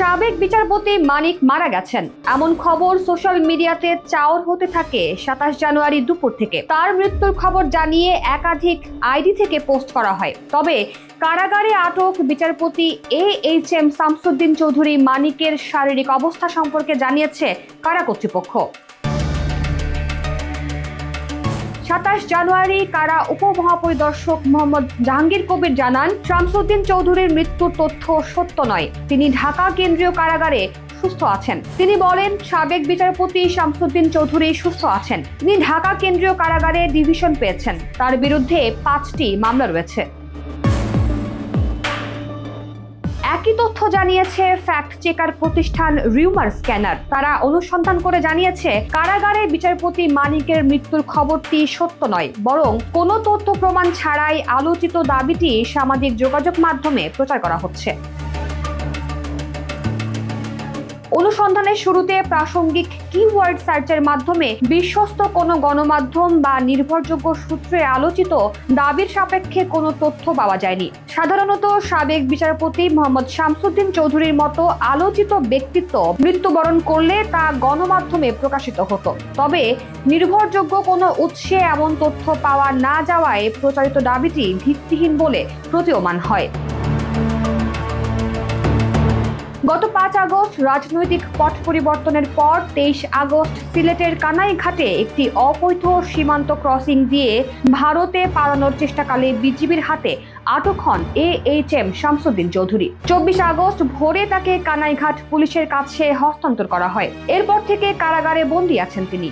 সাবেক বিচারপতি মানিক মারা গেছেন এমন খবর সোশ্যাল মিডিয়াতে চাউর হতে থাকে ২৭ জানুয়ারি দুপুর থেকে। তার মৃত্যুর খবর জানিয়ে একাধিক আইডি থেকে পোস্ট করা হয়। তবে কারাগারে আটক বিচারপতি AHM শামসুদ্দিন চৌধুরী মানিকের শারীরিক অবস্থা সম্পর্কে জানিয়েছে কারা কর্তৃপক্ষ। ২৭ জানুয়ারি কারা উপমহাপরিদর্শক মোহাম্মদ জাহাঙ্গীর কবির জানান, শামসুদ্দিন চৌধুরীর মৃত্যুর তথ্য সত্য নয়। তিনি ঢাকা কেন্দ্রীয় কারাগারে সুস্থ আছেন। তিনি বলেন, সাবেক বিচারপতি শামসুদ্দিন চৌধুরী সুস্থ আছেন। তিনি ঢাকা কেন্দ্রীয় কারাগারে ডিভিশন পেয়েছেন। তার বিরুদ্ধে ৫টি মামলা রয়েছে। একই তথ্য জানিয়েছে ফ্যাক্ট চেকার প্রতিষ্ঠান রিউমার স্ক্যানার। তারা অনুসন্ধান করে জানিয়েছে, কারাগারে বিচারপতি মানিকের মৃত্যুর খবরটি সত্য নয়, বরং কোনো তথ্য প্রমাণ ছাড়াই আলোচিত দাবিটি সামাজিক যোগাযোগ মাধ্যমে প্রচার করা হচ্ছে। অনুসন্ধানের শুরুতে প্রাসঙ্গিক কিওয়ার্ড সার্চের মাধ্যমে বিশ্বস্ত কোনো গণমাধ্যম বা নির্ভরযোগ্য সূত্রে আলোচিত দাবির সাপেক্ষে কোনো তথ্য পাওয়া যায়নি। সাধারণত সাবেক বিচারপতি মোহাম্মদ শামসুদ্দিন চৌধুরীর মতো আলোচিত ব্যক্তিত্ব মৃত্যুবরণ করলে তা গণমাধ্যমে প্রকাশিত হতো। তবে নির্ভরযোগ্য কোনো উৎসে এমন তথ্য পাওয়া না যাওয়ায় প্রচারিত দাবিটি ভিত্তিহীন বলে প্রতীয়মান হয়। গত ৫ আগস্ট রাজনৈতিক পট পরিবর্তনের পর ২৩ আগস্ট সিলেটের কানাইঘাটে একটি অবৈধ সীমান্ত ক্রসিং দিয়ে ভারতে পালানোর চেষ্টাকালে বিজিবির হাতে আটক হন AHM শামসুদ্দিন চৌধুরী। ২৪ আগস্ট ভোরে তাকে কানাইঘাট পুলিশের কাছে হস্তান্তর করা হয়। এরপর থেকে কারাগারে বন্দী আছেন তিনি।